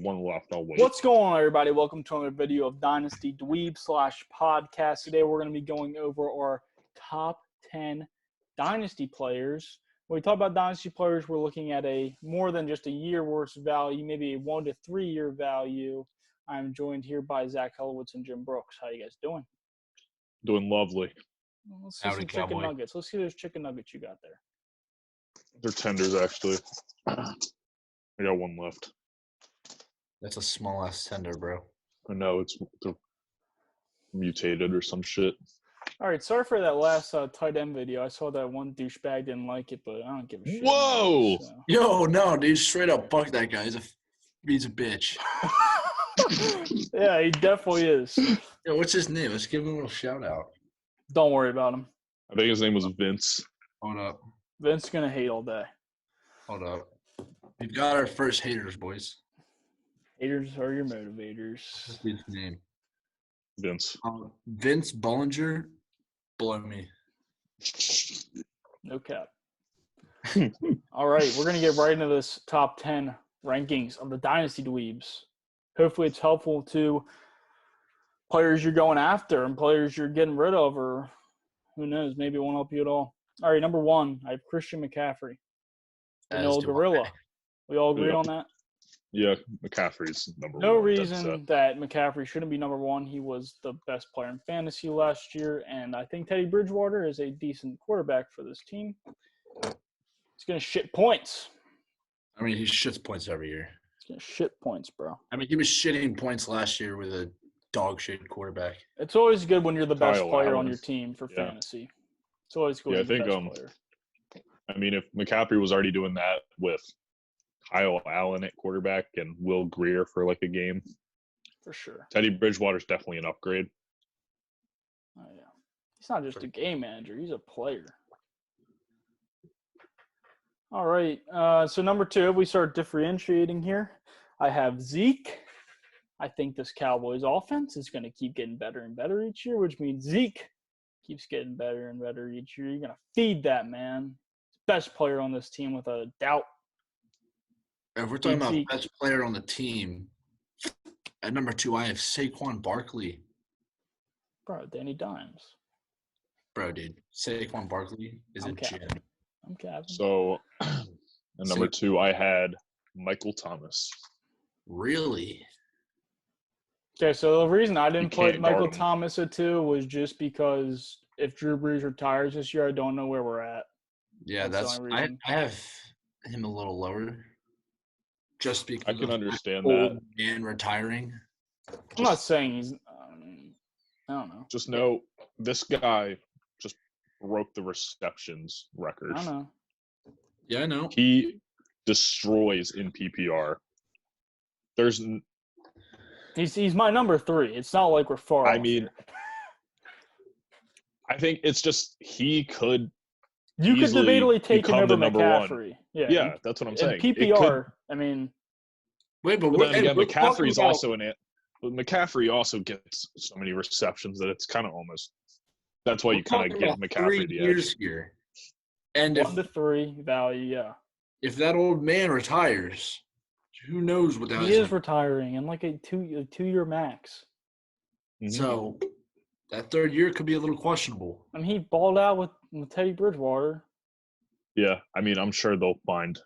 one left. I'll wait. What's going on, everybody? Welcome to another video of Dynasty Dweeb / podcast. Today, we're going to be going over our top 10 Dynasty players. When we talk about Dynasty players, we're looking at a more than just a year worth of value, maybe a 1 to 3 year value. I'm joined here by Zach Helowitz and Jim Brooks. How you guys doing? Doing lovely. Well, let's see some chicken nuggets. Let's see those chicken nuggets you got there. They're tenders, actually. I got one left. That's a small-ass tender, bro. I know, they're mutated or some shit. All right, sorry for that last tight end video. I saw that one douchebag didn't like it, but I don't give a shit. Whoa! So. Yo, no, dude, straight up, fuck that guy. He's a bitch. Yeah, he definitely is. Yo, what's his name? Let's give him a little shout-out. Don't worry about him. I think his name was Vince. Hold up. Vince gonna hate all day. Hold up. We've got our first haters, boys. Haters are your motivators. What's his name? Vince. Vince Bollinger. Blow me. No cap. All right, we're going to get right into this top 10 rankings of the Dynasty Dweebs. Hopefully it's helpful to players you're going after and players you're getting rid of, or who knows, maybe it won't help you at all. All right, number 1, I have Christian McCaffrey. The old gorilla. We all agree on that? Yeah, McCaffrey's number 1. No reason that McCaffrey shouldn't be number 1. He was the best player in fantasy last year, and I think Teddy Bridgewater is a decent quarterback for this team. He's going to shit points. I mean, he shits points every year. He's going to shit points, bro. I mean, he was shitting points last year with a dog shit quarterback. It's always good when you're the best Kyle player Allen. on your team for fantasy. It's always good when Yeah, you're the best player. I mean, if McCaffrey was already doing that with Kyle Allen at quarterback and Will Grier for like a game, for sure. Teddy Bridgewater's definitely an upgrade. Oh, yeah. He's not just a game manager. He's a player. All right. So number 2, we start differentiating here. I have Zeke. I think this Cowboys offense is going to keep getting better and better each year, which means Zeke keeps getting better and better each year. You're going to feed that man. Best player on this team without a doubt. If we're talking about best player on the team, at number 2, I have Saquon Barkley. Bro, Danny Dimes. Bro, dude, Saquon Barkley is a gem. I'm capping. So, at number 2, I had Michael Thomas. Really? Okay, so the reason I didn't put Michael Thomas at 2 was just because if Drew Brees retires this year, I don't know where we're at. Yeah, I have him a little lower. Just because I can understand old man retiring. I'm not saying he's I don't know. Just know this guy just broke the receptions record. I know. Yeah, I know. He destroys in PPR. He's my number 3. It's not like we're far off mean, here. I think it's just he could. You could debatably take him over McCaffrey. Yeah, that's what I'm saying. In PPR, I mean. Wait, but then again, McCaffrey's also in it. But McCaffrey also gets so many receptions that it's kind of almost. That's why you kind of get McCaffrey the edge here. And 1 to 3 value, yeah. If that old man retires, who knows what that is? He is retiring in like a 2-year max. Mm-hmm. So that 3rd year could be a little questionable. I mean, he balled out with Teddy Bridgewater. Yeah, I mean, I'm sure they'll find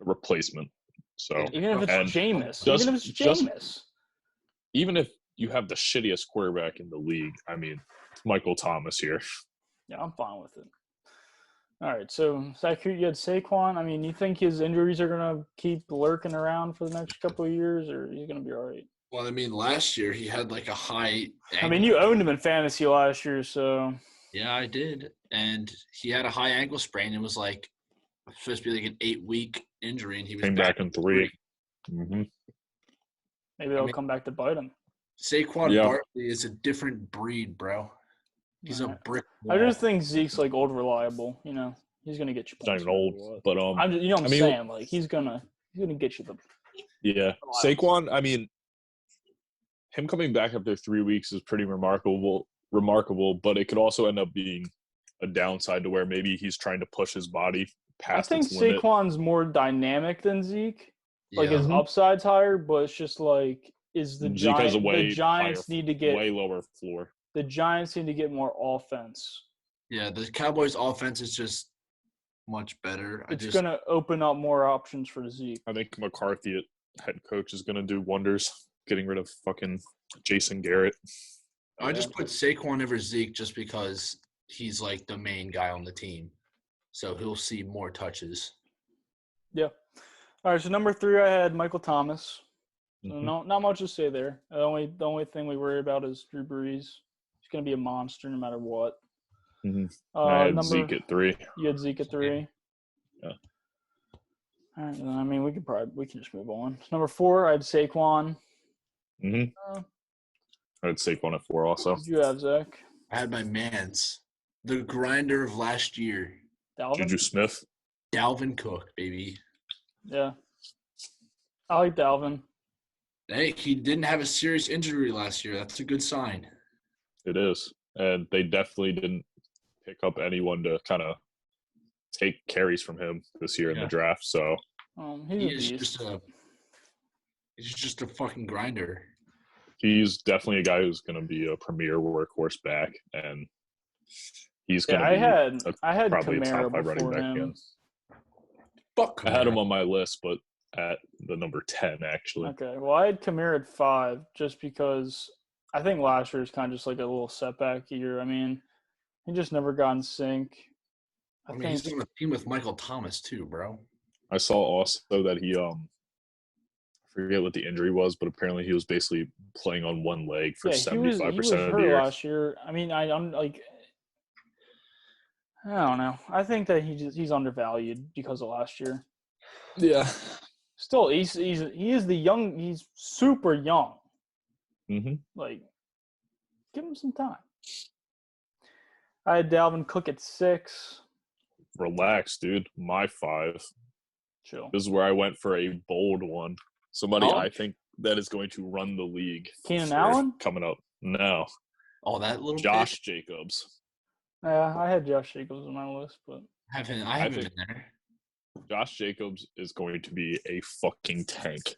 a replacement. So even if it's Jameis, even if you have the shittiest quarterback in the league, I mean, Michael Thomas here. Yeah, I'm fine with it. All right, so Zach, you had Saquon. I mean, you think his injuries are gonna keep lurking around for the next couple of years, or he's gonna be all right? Well, I mean, last year he had like a high. I mean, you owned him in fantasy last year, so. Yeah, I did, and he had a high ankle sprain. It was like supposed to be like an 8-week injury, and he came back in 3. Mm-hmm. Maybe they'll come back to bite him. Saquon Barkley is a different breed, bro. He's a brick wall. I just think Zeke's like old reliable. You know, he's gonna get you points. Not even old, but I'm just, I'm saying, like he's gonna get you the. Yeah, Saquon. I mean, him coming back after 3 weeks is pretty remarkable. But it could also end up being a downside to where maybe he's trying to push his body past its limit. I think Saquon's more dynamic than Zeke. Like his Yeah. upside's higher, but it's just like Zeke has a the Giants need to get way lower floor. The Giants need to get more offense. Yeah, the Cowboys' offense is just much better. It's going to open up more options for Zeke. I think McCarthy at head coach is going to do wonders, getting rid of fucking Jason Garrett. I just put Saquon over Zeke just because he's like the main guy on the team. So he'll see more touches. Yeah. All right, so number 3 I had Michael Thomas. So Mm-hmm. not much to say there. The only thing we worry about is Drew Brees. He's going to be a monster no matter what. Mm-hmm. I had Zeke at 3. You had Zeke at 3. Yeah. All right. I mean, we can just move on. Number 4, I had Saquon. Mm-hmm. I had Saquon at 4 also. Did you have Zach? I had my man's, the grinder of last year. Dalvin? Juju Smith. Dalvin Cook, baby. Yeah. I like Dalvin. Hey, he didn't have a serious injury last year. That's a good sign. It is. And they definitely didn't pick up anyone to kind of take carries from him this year in the draft. So he's just a fucking grinder. He's definitely a guy who's going to be a premier workhorse back, and he's going to be I had probably Kamara a top 5 running back again. Fuck Kamara. I had him on my list, but at the number 10, actually. Okay. Well, I had Kamara at 5 just because I think last year was kind of just like a little setback year. I mean, he just never got in sync. I mean, he's on a team with Michael Thomas too, bro. I saw also that he I forget what the injury was, but apparently he was basically playing on one leg for 75% of the year. Last year. I mean, I'm like, I don't know. I think that he's undervalued because of last year. Yeah. Still, he's super young. Mm-hmm. Like, give him some time. I had Dalvin Cook at 6. Relax, dude. My 5. Chill. This is where I went for a bold one. Somebody I think that is going to run the league. Keenan Allen? Coming up. No. Oh, that little Josh Jacobs. Yeah, I had Josh Jacobs on my list, but I have him in there. Josh Jacobs is going to be a fucking tank.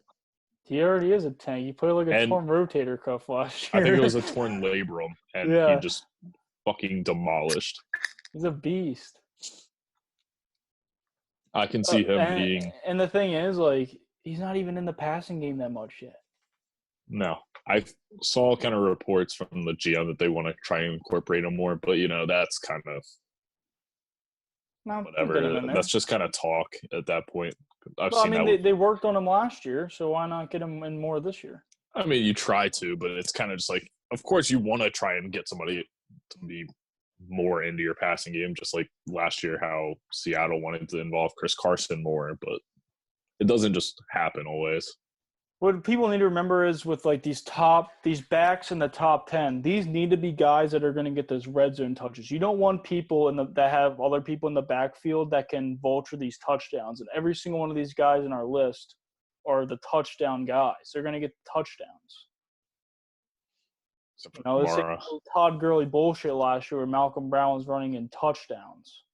He already is a tank. He played like a torn rotator cuff last year. I think it was a torn labrum, and he just fucking demolished. He's a beast. I can see him being. And the thing is, like, he's not even in the passing game that much yet. No. I saw kind of reports from the GM that they want to try and incorporate him more, but, that's kind of whatever. That's just kind of talk at that point. They worked on him last year, so why not get him in more this year? I mean, you try to, but it's kind of just like, of course you want to try and get somebody to be more into your passing game, just like last year how Seattle wanted to involve Chris Carson more, but it doesn't just happen always. What people need to remember is with like these backs in the top 10, these need to be guys that are going to get those red zone touches. You don't want people that have other people in the backfield that can vulture these touchdowns. And every single one of these guys in our list are the touchdown guys. They're going to get touchdowns. This Todd Gurley bullshit last year where Malcolm Brown was running in touchdowns.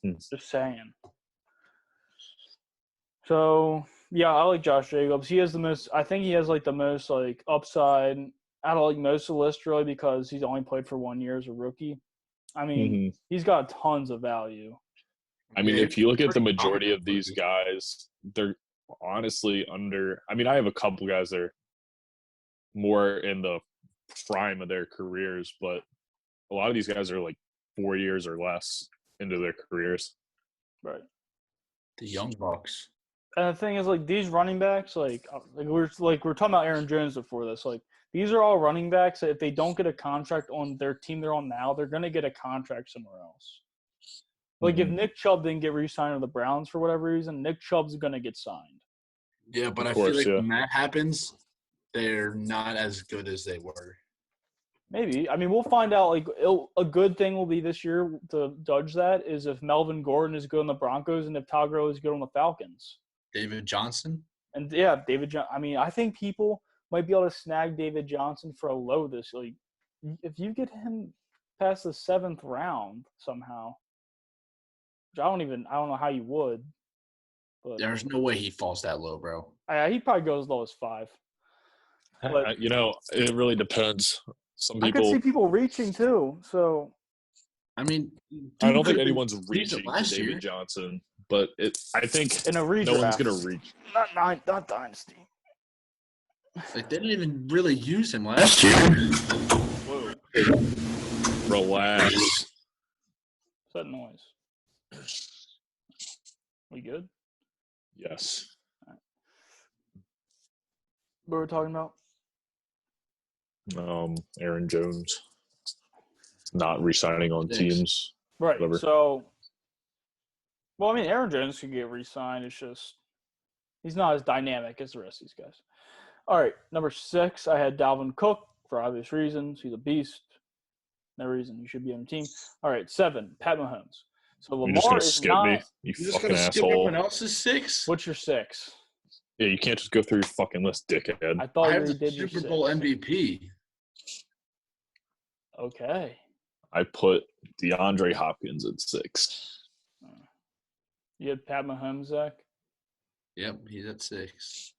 Just saying. So, yeah, I like Josh Jacobs. He has the most – I think he has, like, the most, like, upside out of, like, most of the list, really, because he's only played for 1 year as a rookie. I mean, he's got tons of value. I mean, if you look at the majority of these guys, they're honestly under – I mean, I have a couple guys that are more in the prime of their careers, but a lot of these guys are, like, 4 years or less into their careers. Right. The Young Bucks. And the thing is, like, these running backs, like we're talking about Aaron Jones before this. Like, these are all running backs that if they don't get a contract on their team they're on now, they're going to get a contract somewhere else. Like, if Nick Chubb didn't get re-signed with the Browns for whatever reason, Nick Chubb's going to get signed. Yeah, but I feel like when that happens, they're not as good as they were. Maybe. I mean, we'll find out. Like, a good thing will be this year to judge that is if Melvin Gordon is good on the Broncos and if Todd Gurley is good on the Falcons. David Johnson? And, yeah, David Johnson. I mean, I think people might be able to snag David Johnson for a low this. Like, if you get him past the 7th round somehow, which I don't know how you would. But There's no way he falls that low, bro. he probably goes as low as 5. But it really depends. Some I could people. see people reaching too. So I mean, I don't think could've been anyone's reaching to last David year. Johnson, but I think in a redraft, no one's gonna reach. not Dynasty. Like they didn't even really use him last year. Whoa, Relax. what's that noise? We good? Yes. What were we talking about? Aaron Jones not re-signing on teams. Right. Whatever. So, well, I mean, Aaron Jones could get re-signed. It's just he's not as dynamic as the rest of these guys. All right, number 6, I had Dalvin Cook for obvious reasons. He's a beast. No reason you should be on the team. All right, 7, Pat Mahomes. So You're just Lamar gonna is skip not. me, you You're just fucking gonna skip asshole. everyone else's 6? What's your 6? Yeah, you can't just go through your fucking list, dickhead. I thought I you have the did your Super Bowl 6. MVP. Okay. I put DeAndre Hopkins at 6. You had Pat Mahomes, Zach? Yep, he's at 6.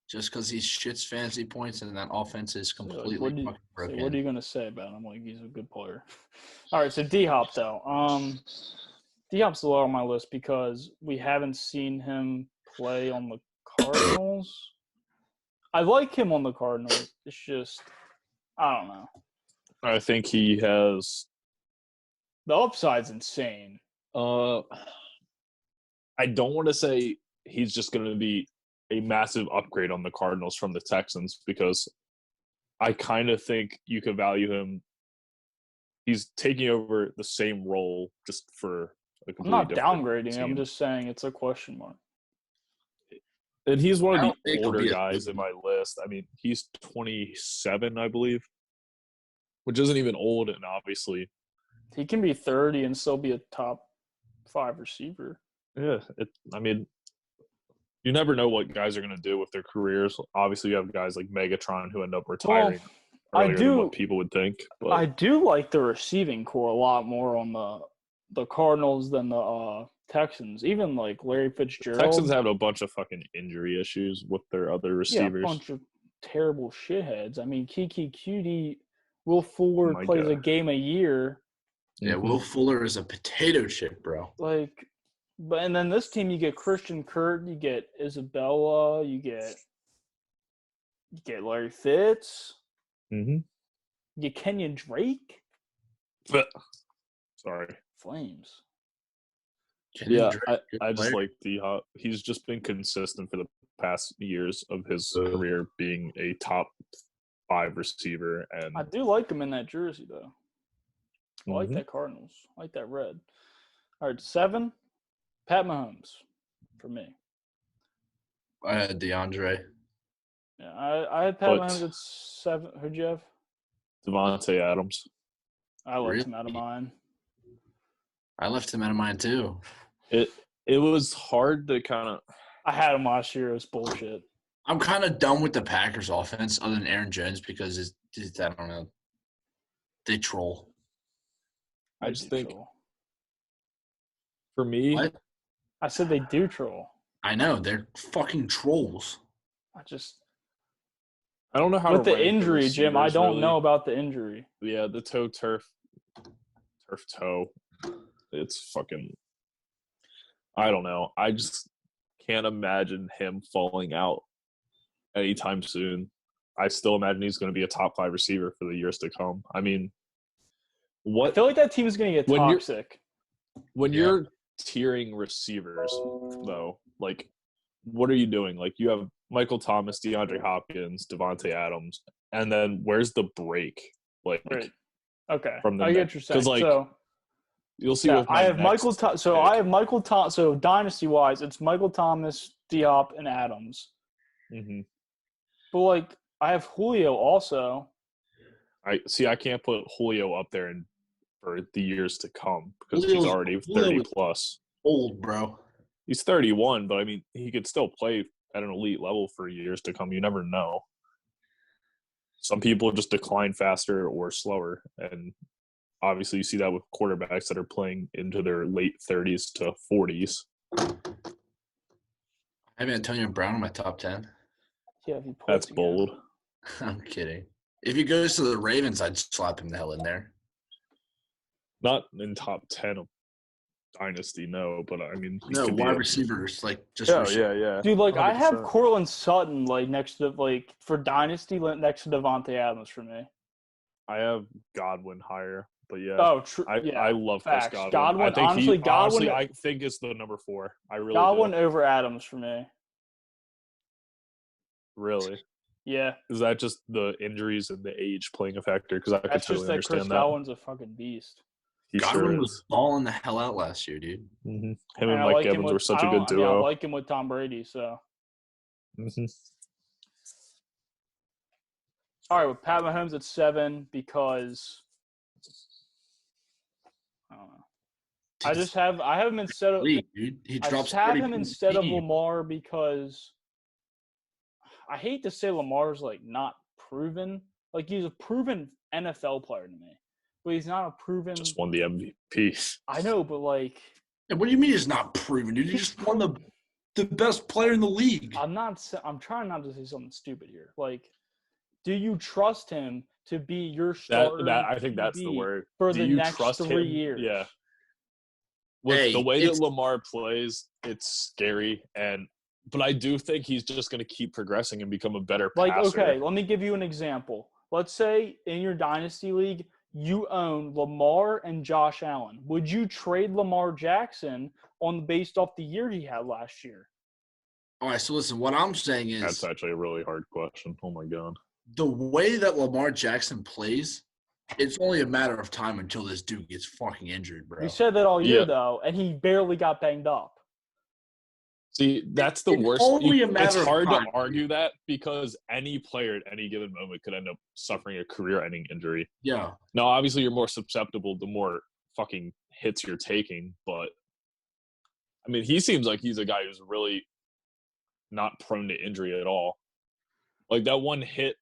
Just because he shits fantasy points and that offense is completely fucking broken. So what are you going to say about him? Like, he's a good player. All right, so D-Hop, though. D-Hop's low on my list because we haven't seen him play on the Cardinals. I like him on the Cardinals. It's just, I don't know. I think he has. The upside's insane. I don't want to say he's just going to be a massive upgrade on the Cardinals from the Texans because I kind of think you could value him. He's taking over the same role just for a completely I'm not different downgrading team. him. I'm just saying it's a question mark. And he's one I of don't the think he'll older be a guys in my list. I mean, he's 27, I believe, which isn't even old. And obviously, He can be 30 and still be a top 5 receiver. yeah, I mean, you never know what guys are going to do with their careers. Obviously, you have guys like Megatron who end up retiring earlier than what people would think. But I do like the receiving core a lot more on the Cardinals than the Texans. Even like Larry Fitzgerald. Texans have a bunch of fucking injury issues with their other receivers. Yeah, a bunch of terrible shitheads. I mean, Kiki Cutie, Will Fuller plays a game a year. Yeah, Will Fuller is a potato chip, bro. Like, and then this team, you get Christian Kirk, you get Isabella, you get Larry Fitz, you get Kenyon Drake. Sorry. Flames. Yeah, I just like D-Hop. He's just been consistent for the past years of his career being a top 5 receiver. And I do like him in that jersey, though. I like that Cardinals. I like that red. All right, 7, Pat Mahomes for me. I had DeAndre. Yeah, I had Pat Mahomes at 7. Who'd you have? Devontae Adams. I left him out of mine. I left him out of mine too. It was hard to kind of. I had him last year. It was bullshit. I'm kind of done with the Packers offense other than Aaron Jones because I don't know. They troll. I just think for me, what? I said they do troll. I know they're fucking trolls. I don't know how with to the injury, Jim. I don't know about the injury. Yeah, the turf toe. It's fucking. I don't know. I just can't imagine him falling out anytime soon. I still imagine he's going to be a top 5 receiver for the years to come. I mean, I feel like that team is going to get toxic. When you're tiering receivers, though, like, what are you doing? Like, you have Michael Thomas, DeAndre Hopkins, Devontae Adams, and then where's the break? Like, right. Okay. From the I get what you're saying. like, so you'll see. With I have Michael. I have Michael Thomas. So dynasty wise, it's Michael Thomas, Diop, and Adams. Mm-hmm. But like, I have Julio also. I can't put Julio up there for the years to come because he's already 30 plus. Old, bro. He's 31, but I mean, he could still play at an elite level for years to come. You never know. Some people just decline faster or slower, and obviously you see that with quarterbacks that are playing into their late 30s to 40s. I have Antonio Brown in my top 10. Yeah, if he plays That's again. bold. I'm kidding. If he goes to the Ravens, I'd slap him the hell in there. Not in top 10 of Dynasty, no. But, I mean, he No, could be wide a- receivers, like just Oh, receivers. yeah. Dude, like I have 100%. Cortland Sutton like next to like for Dynasty next to Devontae Adams for me. I have Godwin higher. But, yeah. Oh, true. Yeah, I love Chris facts. Godwin. Godwin, I think honestly, Godwin, I think it's the number 4. I really Godwin do. over Adams for me. Really. Yeah, Is that just the injuries and the age playing a factor? Because I could that's totally just that Chris understand that. Godwin's a fucking beast. He Godwin sure was is. balling the hell out last year, dude. Mm-hmm. Him And and I Mike like him Evans with, were such a I good don't- I mean, I duo. like him with Tom Brady. So, Mm-hmm. all right, with Pat Mahomes at 7 because I don't know. I have him instead of League, dude. He I drops just have 30 him points instead a of game. Lamar because I hate to say Lamar's like not proven. Like he's a proven NFL player to me, but he's not a proven. Just won the MVP. I know, but like And what do you mean he's not proven, dude? He just won the best player in the league. I'm trying not to say something stupid here. Like, do you trust him to be your starter? I think that's the QB word. for Do the you next trust 3 him? years. Yeah. With Hey, the way that it's- Lamar plays, it's scary. But I do think he's just going to keep progressing and become a better Like, passer. okay, let me give you an example. Let's say in your dynasty league, you own Lamar and Josh Allen. Would you trade Lamar Jackson based off the year he had last year? All right, so listen, what I'm saying is That's actually a really hard question. Oh, my God. the way that Lamar Jackson plays, it's only a matter of time until this dude gets fucking injured, bro. We said that all year, Yeah. though, and he barely got banged up. See, that's the It's worst. only a It's matter of hard time. to argue that because any player at any given moment could end up suffering a career-ending injury. Yeah. Now, obviously, you're more susceptible the more fucking hits you're taking, but I mean, he seems like he's a guy who's really not prone to injury at all. Like that one hit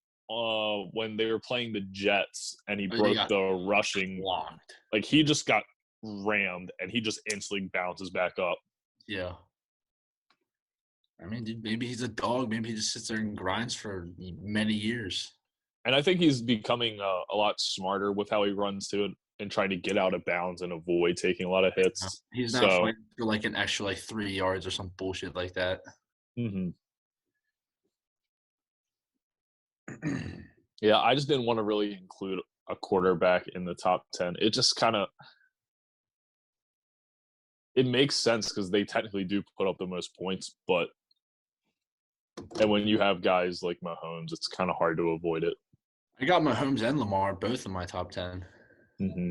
when they were playing the Jets and he Oh, broke got the rushing. Locked. Like he just got rammed and he just instantly bounces back up. Yeah. I mean, dude, maybe he's a dog. Maybe he just sits there and grinds for many years. And I think he's becoming a lot smarter with how he runs to it and trying to get out of bounds and avoid taking a lot of hits. He's not fighting for like an extra like 3 yards or some bullshit like that. Mm-hmm. Yeah, I just didn't want to really include a quarterback in the top 10. It just kind of it makes sense because they technically do put up the most points, and when you have guys like Mahomes, it's kind of hard to avoid it. I got Mahomes and Lamar both in my top 10. Mm-hmm.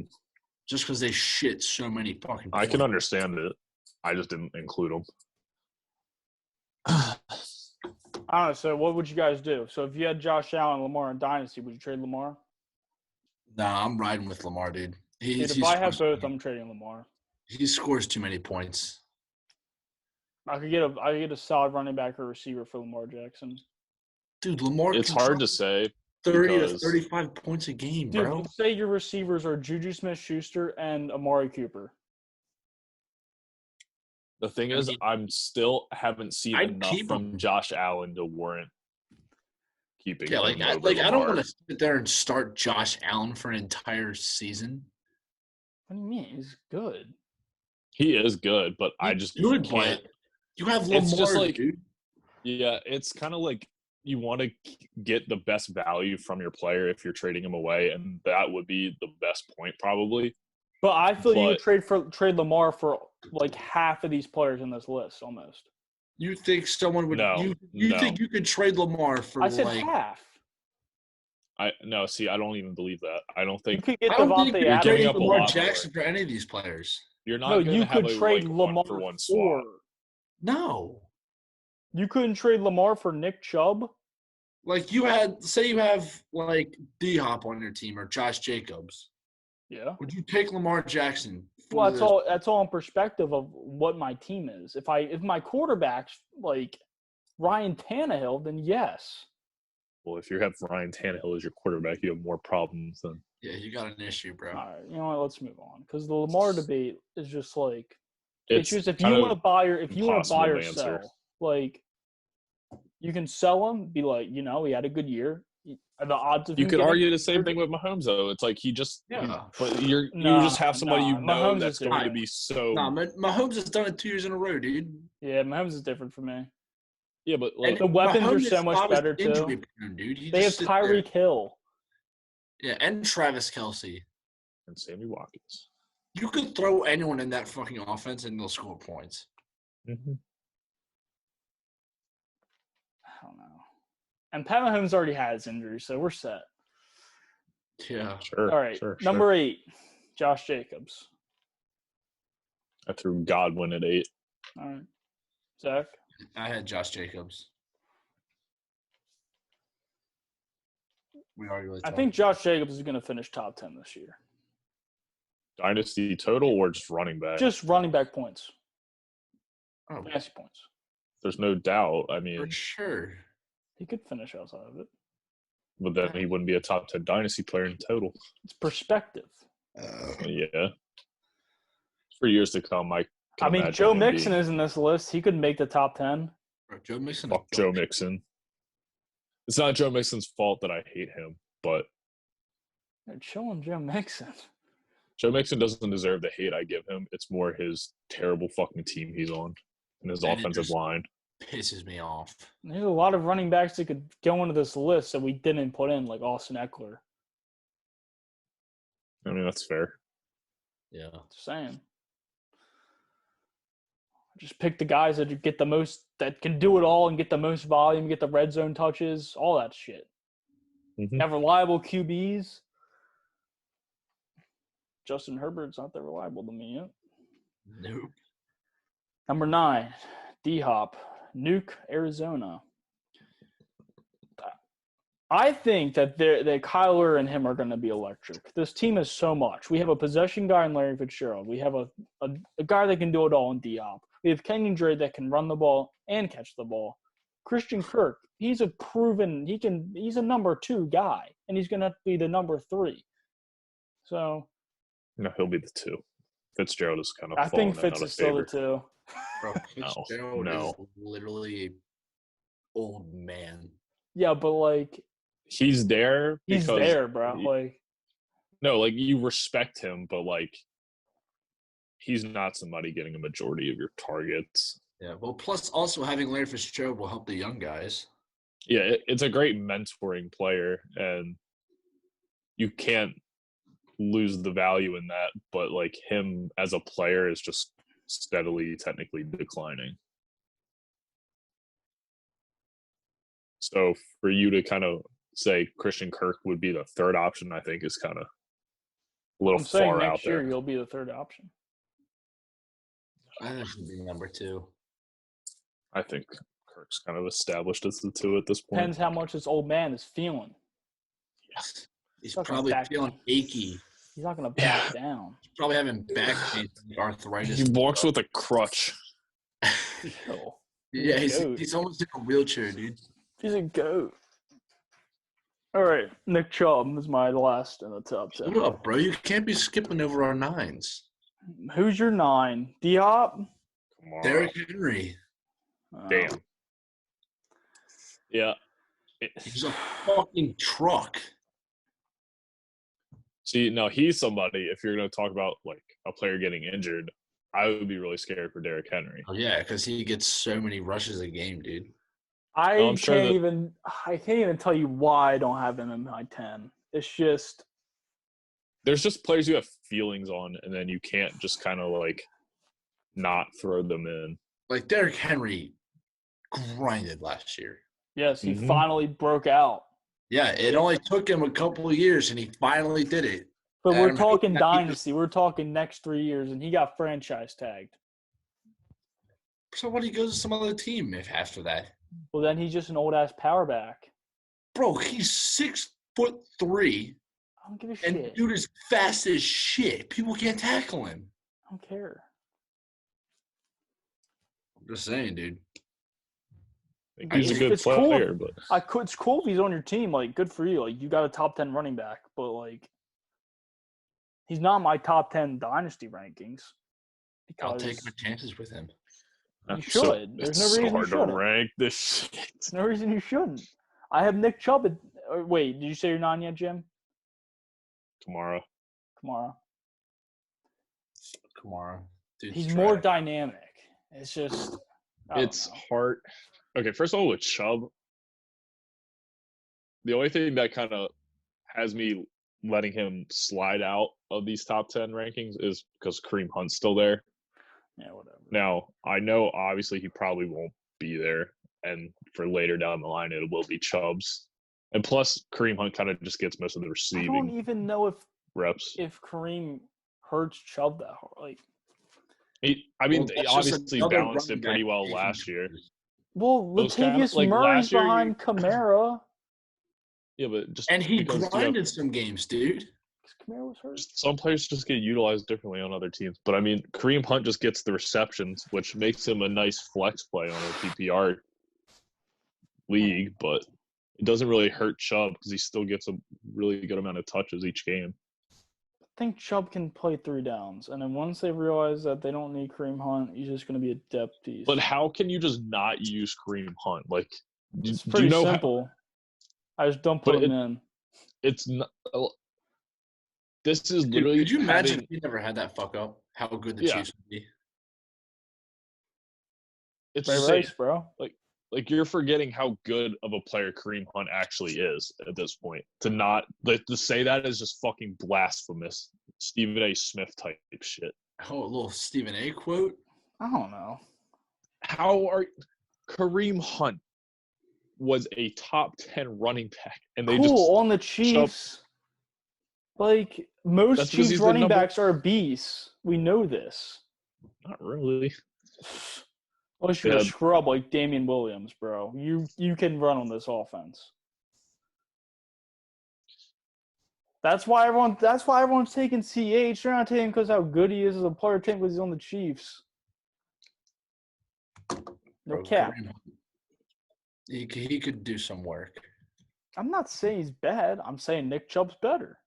Just because they shit so many fucking points. I can understand it. I just didn't include them. I don't know. So what would you guys do? So if you had Josh Allen, Lamar, and Dynasty, would you trade Lamar? Nah, I'm riding with Lamar, dude. Dude, if I have both, I'm trading Lamar. He scores too many points. I could get a solid running back or receiver for Lamar Jackson. Dude, Lamar. It's hard to say. 30 to 35 points a game, Dude, bro. let's say your receivers are Juju Smith-Schuster and Amari Cooper. The thing is, I'm still haven't seen enough from Josh Allen to warrant keeping. Yeah, him over I don't Lamar. want to sit there and start Josh Allen for an entire season. What do you mean? He's good. He is good, but I just can't. But you have Lamar, It's just like, dude. Yeah, it's kind of like you want to get the best value from your player if you're trading him away, and that would be the best point probably. But I feel you would trade Lamar for like half of these players in this list almost. You think someone would? No, you think you could trade Lamar for? I said half. I don't even believe that. I don't think you could get I don't think Devontae you're Adams. trading up a Lamar lot Jackson for any of these players. You're not. No, gonna you have could a, trade like, Lamar for one for. swap. No. You couldn't trade Lamar for Nick Chubb. Like you have like D-Hop on your team or Josh Jacobs. Yeah. Would you take Lamar Jackson? Well, that's all in perspective of what my team is. If my quarterback's like Ryan Tannehill, then yes. Well, if you have Ryan Tannehill as your quarterback, you have more problems than. Yeah, you got an issue, bro. All right, you know what? Let's move on because the Lamar debate is just like it's just if you want to buy or sell, like You can sell him, be like, he had a good year. The odds of You him could getting argue the same injured- thing with Mahomes, though. It's like Yeah. but you Nah, just have somebody Mahomes that's is going to different. be so. Nah, Mahomes has done it 2 years in a row, dude. Yeah, Mahomes is different for me. Yeah, but And The weapons are Mahomes so is much always better, too. injury prone, dude. He They have just sits there. Tyreek Hill. Yeah, and Travis Kelce. and Sammy Watkins. You could throw anyone in that fucking offense and they'll score points. Mm-hmm. I don't know. And Pat Mahomes already had his injury, so we're set. Yeah. Sure. All right, Sure, number 8, Josh Jacobs. I threw Godwin at 8. All right, Zach. I had Josh Jacobs. We already really I talked think about Josh Jacobs is going to finish top 10 this year. Dynasty total or just running back? Just running back points, it. Oh, fantasy points. There's no doubt. I for mean, sure. He could finish outside of it. but then he wouldn't be a top 10 Dynasty player in total. It's perspective. Yeah. For years to come, I can imagine Joe him Mixon being, is in this list. He could make the top 10. Bro, Joe Mixon. fuck Joe Mixon. It's not Joe Mixon's fault that I hate him, but They're chilling Joe Mixon. Joe Mixon doesn't deserve the hate I give him. It's more his terrible fucking team he's on and his And it offensive just line. pisses me off. There's a lot of running backs that could go into this list that we didn't put in, like Austin Eckler. I mean, that's fair. Yeah. Just saying. Just pick the guys that get the most, that can do it all and get the most volume, get the red zone touches, all that shit. Mhm. Have reliable QBs. Justin Herbert's not that reliable to me yet. Nope. Number 9, D-Hop, Nuke, Arizona. I think that Kyler and him are going to be electric. This team is so much. We have a possession guy in Larry Fitzgerald. We have a guy that can do it all in D-Hop. We have Kenyon Drake that can run the ball and catch the ball. Christian Kirk, he's a proven he's a number 2 guy, and he's going to be the number 3. So No, he'll be the 2. Fitzgerald is kind of I think falling Fitz out of is still the favor. 2. Bro, Fitzgerald no. is literally an old man. Yeah, but like He's there because he's there, bro. Like no, like you respect him, but like he's not somebody getting a majority of your targets. Yeah. Well, plus also having Larry Fitzgerald will help the young guys. Yeah, it's a great mentoring player, and you can't lose the value in that. But like him as a player is just steadily, technically declining. So for you to kind of say Christian Kirk would be the 3rd option, I think is kind of a little I'm saying far out next year there. he'll be the 3rd option. I think he'll be number 2. I think Kirk's kind of established as the 2 at this point. Depends how much this old man is feeling. Yes. He's Not gonna probably back feeling down. achy. He's not going to back down. He's probably having back pain, arthritis. He walks with a crutch. Chill. Yeah, Goat. he's almost in a wheelchair, dude. He's a goat. All right, Nick Chubb is my last in the top 10. What up, bro? You can't be skipping over our 9s. Who's your 9? D-Hop? Come on. Derrick Henry. Damn. Yeah. He's a fucking truck. See, no, he's somebody, if you're going to talk about like a player getting injured, I would be really scared for Derrick Henry. Oh, yeah, because he gets so many rushes a game, dude. I I'm sure can't that- even tell you why I don't have him in my 10. It's just There's just players you have feelings on, and then you can't just kind of like not throw them in. Like, Derrick Henry grinded last year. yes, he Mhm. finally broke out. Yeah, it only took him a couple of years, and he finally did it. But we're Adam, talking he- dynasty. We're talking next 3 years, and he got franchise tagged. So what, he goes to some other team if after that? Well, then he's just an old ass power back. Bro, he's 6'3", I don't give a and shit. dude is fast as shit. People can't tackle him. I don't care. I'm just saying, dude. I think he's a good It's cool. player, but It's cool if he's on your team. Like, good for you. Like, you got a top 10 running back, but like, he's not my top 10 dynasty rankings. I'll Because take my chances with him. You should. There's no reason you hard to shouldn't. rank this shit. There's no reason you shouldn't. I have Nick Chubb at wait, did you say you're not yet, Jim? Kamara. Kamara. Dude's He's trash. more dynamic. It's just It's hard. Okay, first of all, with Chubb, the only thing that kind of has me letting him slide out of these top 10 rankings is because Kareem Hunt's still there. Yeah, whatever. Now, I know obviously he probably won't be there, and for later down the line, it will be Chubb's. And plus, Kareem Hunt kind of just gets most of the receiving I don't even know reps. if Kareem hurts Chubb that hard. Like, He that's just obviously another balanced it running pretty back well taking last year. well, Those kind of- Latavius like, Murray's last year, behind Kamara. Yeah, but just And he because, grinded some games, dude. Kamara was hurt. some players just get utilized differently on other teams. But I mean, Kareem Hunt just gets the receptions, which makes him a nice flex play on a PPR league, but it doesn't really hurt Chubb because he still gets a really good amount of touches each game. I think Chubb can play 3 downs, and then once they realize that they don't need Kareem Hunt, he's just going to be a depth piece. But how can you just not use Kareem Hunt? Like, It's do pretty you know simple. I just don't put But him in. it's not. This is Dude, literally. could you imagine having, if he never had that fuck up? How good the Yeah. Chiefs would be. It's Ray insane. Rice, bro. Like you're forgetting how good of a player Kareem Hunt actually is at this point. To say that is just fucking blasphemous. Stephen A. Smith type shit. Oh, a little Stephen A. quote. I don't know. Kareem Hunt was a top 10 running back, and they Cool on the Chiefs. Like most That's because Chiefs he's the running number- backs are beasts. We know this. not really. Unless you're a Yeah. scrub like Damian Williams, bro. You can run on this offense. That's why everyone's taking CH. They're not taking because how good he is as a player, taking because he's on the Chiefs. No Bro, cap. Kareem Hunt, he could do some work. I'm not saying he's bad. I'm saying Nick Chubb's better.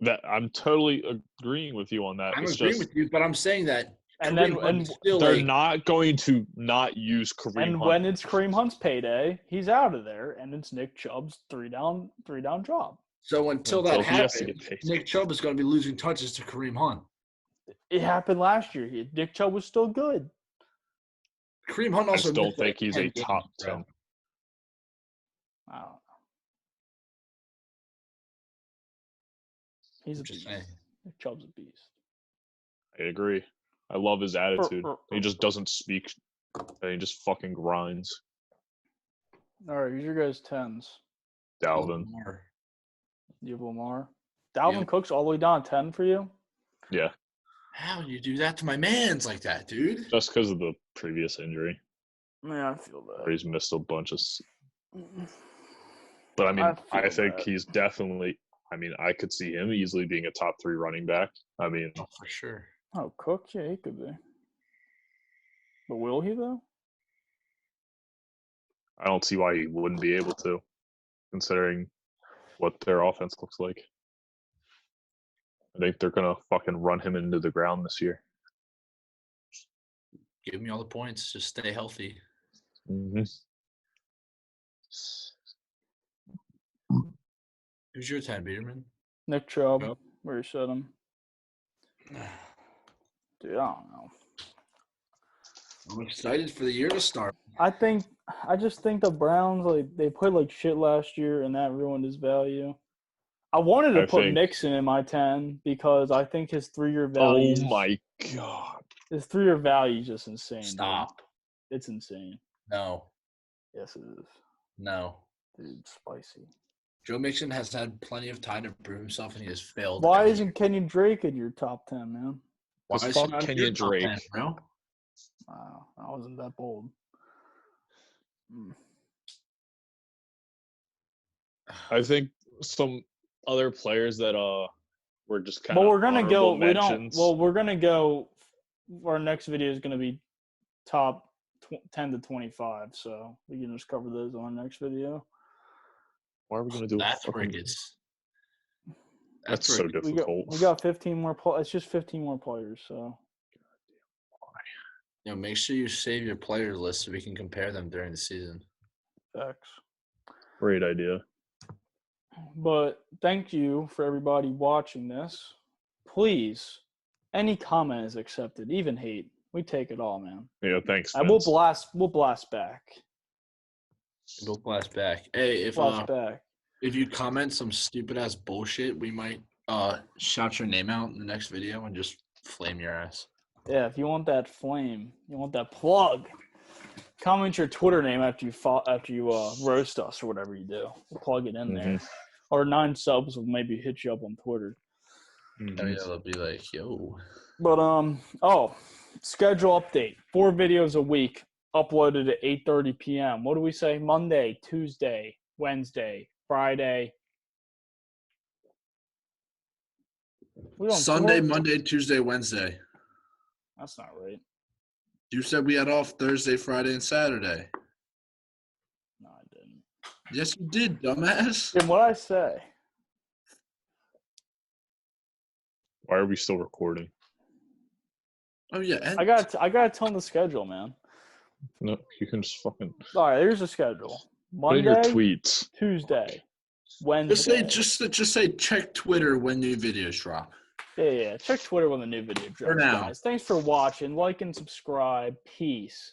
That I'm totally agreeing with you on that. I'm It's agreeing just with you, but I'm saying that And Kareem then Hunt is still they're like, not going to not use Kareem and Hunt. when it's Kareem Hunt's payday, he's out of there, and it's Nick Chubb's three down job. so until that he has to happens, get paid. Nick Chubb is going to be losing touches to Kareem Hunt. It happened last year. Nick Chubb was still good. Kareem Hunt I also just don't missed, think like, he's 10 a top games, bro. 10. I don't know. He's a I'm just beast. saying. Nick Chubb's a beast. I agree. I love his attitude. He just doesn't speak. And he just fucking grinds. All right, here's your guys' 10s. Dalvin. Lamar. You have Lamar. Dalvin Yeah. Cook's all the way down 10 for you? Yeah. How do you do that to my mans like that, dude? Just because of the previous injury. Yeah, I feel Where that. he's missed a bunch of. But I mean, I I feel think that. he's definitely. I mean, I could see him easily being a top 3 running back. I mean, Oh, for sure. Oh, Cook? Yeah, he could be. But will he, though? I don't see why he wouldn't be able to, considering what their offense looks like. I think they're going to fucking run him into the ground this year. Give me all the points. Just stay healthy. Mm-hmm. Who's your 10, Peterman? Nick Chubb. Chubb? Where you said him. Dude, I don't know. I'm excited for the year to start. I just think the Browns, like, they played like shit last year, and that ruined his value. I wanted to put Mixon in my 10 because I think his 3-year value. Oh my god! His 3-year value is just insane. Stop. Dude. It's insane. No. Yes, it is. No. Dude, spicy. Joe Mixon has had plenty of time to prove himself, and he has failed. Why every isn't year. Kenyon Drake in your top 10, man? Why Just is he fuck not in Kenyon your top Drake. 10, bro? Wow, I wasn't that bold. I think some other players that were just kind of. But we're gonna go. Mentions. We're gonna go. Our next video is gonna be top 10 to 25. So we can just cover those on our next video. Why are we gonna do? That's where it gets. That's where so it gets- difficult. We got 15 more. It's just 15 more players. So Make sure you save your player list so we can compare them during the season. Facts. Great idea. But thank you for everybody watching this. Please, any comment is accepted, even hate. We take it all, man. Yeah, thanks. And we'll blast back. We'll blast back. Hey, if you comment some stupid ass bullshit, we might shout your name out in the next video and just flame your ass. Yeah, if you want that flame, you want that plug, comment your Twitter name after you roast us or whatever you do. We'll plug it in there. Or 9 subs will maybe hit you up on Twitter. Oh yeah, they'll be like, yo. But schedule update. 4 videos a week uploaded at 8:30 p.m. What do we say? Monday, Tuesday, Wednesday, Friday. Sunday, 4? Monday, Tuesday, Wednesday. That's not right. You said we had off Thursday, Friday, and Saturday. No, I didn't. Yes, you did, dumbass. Then what I say? Why are we still recording? Oh yeah, I gotta tell them the schedule, man. No, you can just fucking. All right, here's the schedule. Put in Monday, your tweets. Tuesday, Wednesday. Just say check Twitter when new videos drop. Yeah. Check Twitter when the new video drops, For now. guys. Thanks for watching. Like and subscribe. Peace.